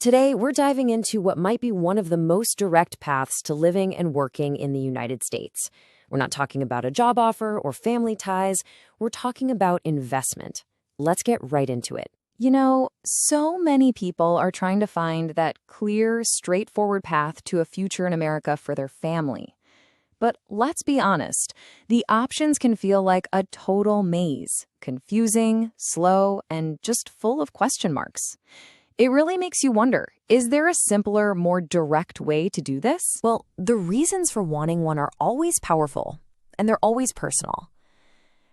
Today, we're diving into what might be one of the most direct paths to living and working in the United States. We're not talking about a job offer or family ties. We're talking about investment. Let's get right into it. You know, so many people are trying to find that clear, straightforward path to a future in America for their family. But let's be honest, the options can feel like a total maze, confusing, slow, and just full of question marks. It really makes you wonder, is there a simpler, more direct way to do this? Well, the reasons for wanting one are always powerful, and they're always personal.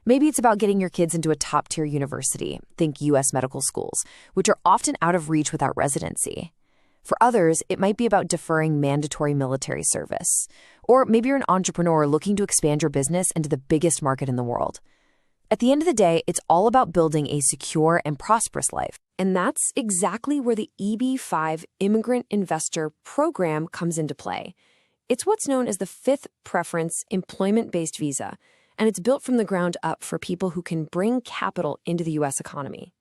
Maybe it's about getting your kids into a top-tier university, think U.S. medical schools, which are often out of reach without residency. For others, it might be about deferring mandatory military service. Or maybe you're an entrepreneur looking to expand your business into the biggest market in the world. At the end of the day, it's all about building a secure and prosperous life. And that's exactly where the EB-5 Immigrant Investor Program comes into play. It's what's known as the fifth preference employment-based visa, and it's built from the ground up for people who can bring capital into the U.S. economy.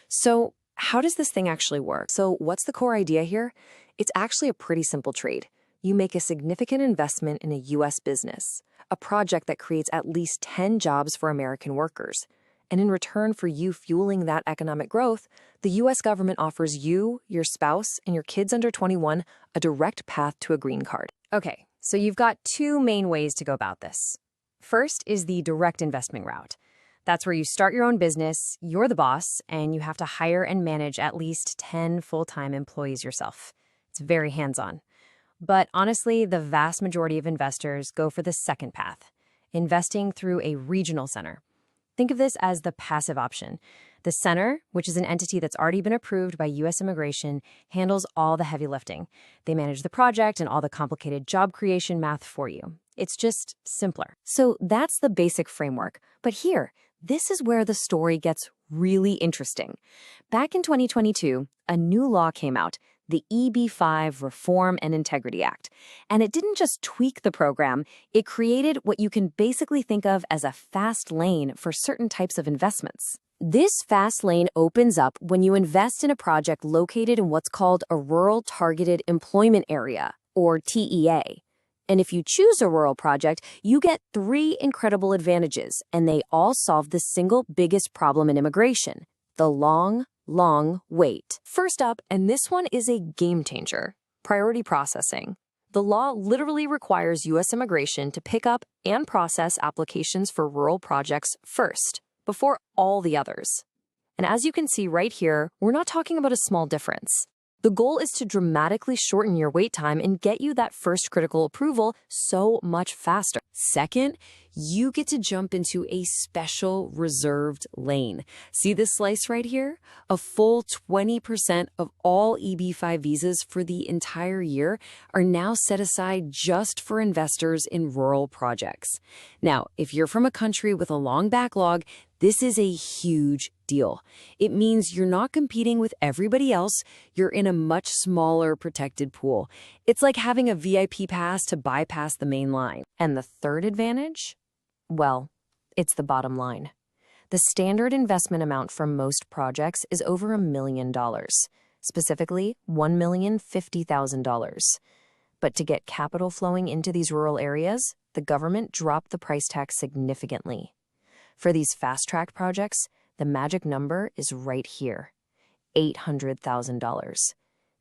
So how does this thing actually work? So what's the core idea here? It's actually a pretty simple trade. You make a significant investment in a U.S. business, a project that creates at least 10 jobs for American workers. And in return for you fueling that economic growth, the U.S. government offers you, your spouse, and your kids under 21 a direct path to a green card. Okay, so you've got two main ways to go about this. First is the direct investment route. That's where you start your own business, you're the boss, and you have to hire and manage at least 10 full-time employees yourself. It's very hands-on. But honestly, the vast majority of investors go for the second path, investing through a regional center. Think of this as the passive option. The center, which is an entity that's already been approved by U.S. Immigration, handles all the heavy lifting. They manage the project and all the complicated job creation math for you. It's just simpler. So that's the basic framework. But here, this is where the story gets really interesting. Back in 2022, a new law came out, the EB-5 Reform and Integrity Act. And it didn't just tweak the program, it created what you can basically think of as a fast lane for certain types of investments. This fast lane opens up when you invest in a project located in what's called a Rural Targeted Employment Area, or TEA. And if you choose a rural project, you get three incredible advantages, and they all solve the single biggest problem in immigration, the long wait. First up, and this one is a game changer, priority processing. The law literally requires U.S. immigration to pick up and process applications for rural projects first, before all the others. And as you can see right here, we're not talking about a small difference. The goal is to dramatically shorten your wait time and get you that first critical approval so much faster. Second, you get to jump into a special reserved lane. See this slice right here? A full 20% of all EB-5 visas for the entire year are now set aside just for investors in rural projects. Now, if you're from a country with a long backlog, this is a huge deal. It means you're not competing with everybody else. You're in a much smaller protected pool. It's like having a VIP pass to bypass the main line. And the third advantage? Well, it's the bottom line. The standard investment amount for most projects is over $1 million, specifically $1,050,000. But to get capital flowing into these rural areas, the government dropped the price tag significantly. For these fast-track projects, the magic number is right here, $800,000.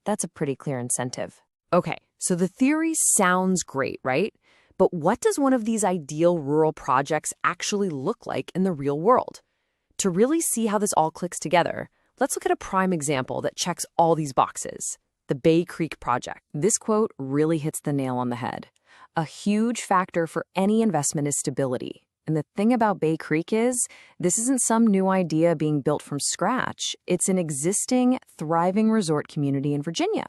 That's a pretty clear incentive. Okay, so the theory sounds great, right? But what does one of these ideal rural projects actually look like in the real world? To really see how this all clicks together, let's look at a prime example that checks all these boxes, the Bay Creek Project. This quote really hits the nail on the head. A huge factor for any investment is stability. And the thing about Bay Creek is, this isn't some new idea being built from scratch. It's an existing, thriving resort community in Virginia.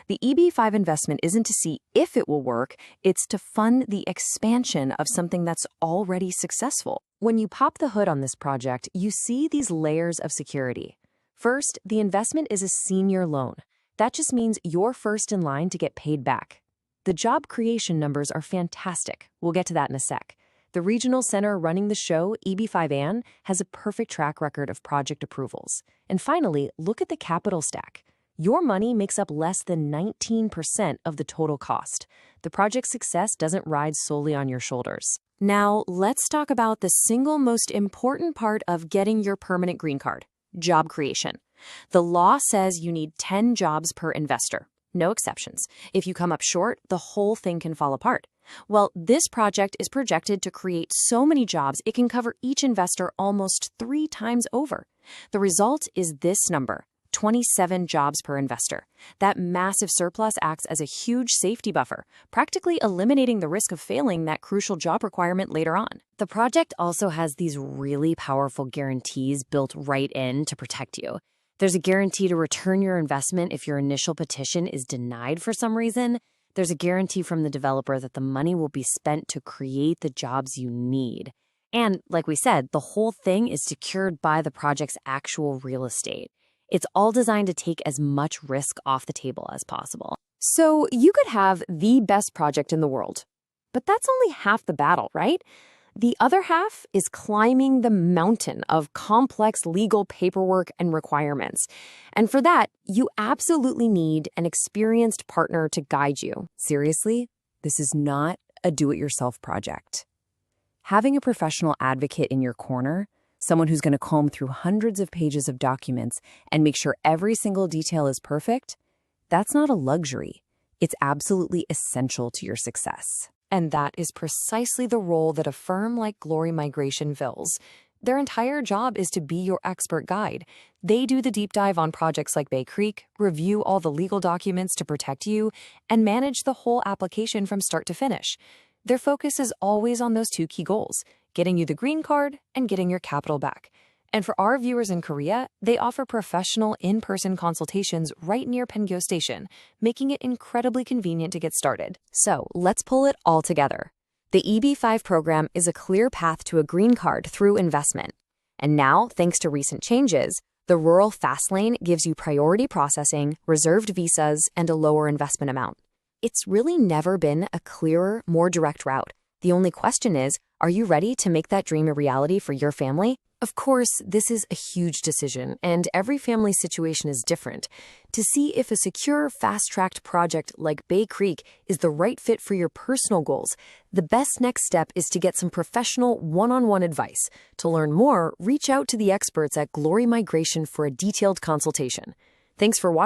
The EB-5 investment isn't to see if it will work, it's to fund the expansion of something that's already successful. When you pop the hood on this project, you see these layers of security. First, the investment is a senior loan. That just means you're first in line to get paid back. The job creation numbers are fantastic. We'll get to that in a sec. The regional center running the show, EB-5 has a perfect track record of project approvals. And finally, look at the capital stack. your money makes up less than 19% of the total cost. The project's success doesn't ride solely on your shoulders. Now, let's talk about the single most important part of getting your permanent green card: job creation. The law says you need 10 jobs per investor. No exceptions. If you come up short, the whole thing can fall apart. Well, this project is projected to create so many jobs it can cover each investor almost 3 times over. The result is this number: 27 jobs per investor. That massive surplus acts as a huge safety buffer, practically eliminating the risk of failing that crucial job requirement later on. The project also has these really powerful guarantees built right in to protect you. There's a guarantee to return your investment if your initial petition is denied for some reason. There's a guarantee from the developer that the money will be spent to create the jobs you need. And like we said, the whole thing is secured by the project's actual real estate. It's all designed to take as much risk off the table as possible. So you could have the best project in the world, but that's only half the battle, right? The other half is climbing the mountain of complex legal paperwork and requirements. And for that, you absolutely need an experienced partner to guide you. Seriously, this is not a do-it-yourself project. Having a professional advocate in your corner, someone who's going to comb through hundreds of pages of documents and make sure every single detail is perfect, that's not a luxury. It's absolutely essential to your success. And that is precisely the role that a firm like Glory Migration fills. Their entire job is to be your expert guide. They do the deep dive on projects like Bay Creek, review all the legal documents to protect you, and manage the whole application from start to finish. Their focus is always on those 2 key goals: getting you the green card and getting your capital back. And for our viewers in Korea, they offer professional in-person consultations right near Pengyo Station, making it incredibly convenient to get started. So let's pull it all together. The EB-5 program is a clear path to a green card through investment. And now, thanks to recent changes, the Rural Fast Lane gives you priority processing, reserved visas, and a lower investment amount. It's really never been a clearer, more direct route. The only question is, are you ready to make that dream a reality for your family? Of course, this is a huge decision, and every family situation is different. To see if a secure, fast-tracked project like Bay Creek is the right fit for your personal goals, the best next step is to get some professional one-on-one advice. To learn more, reach out to the experts at Glory Migration for a detailed consultation. Thanks for watching.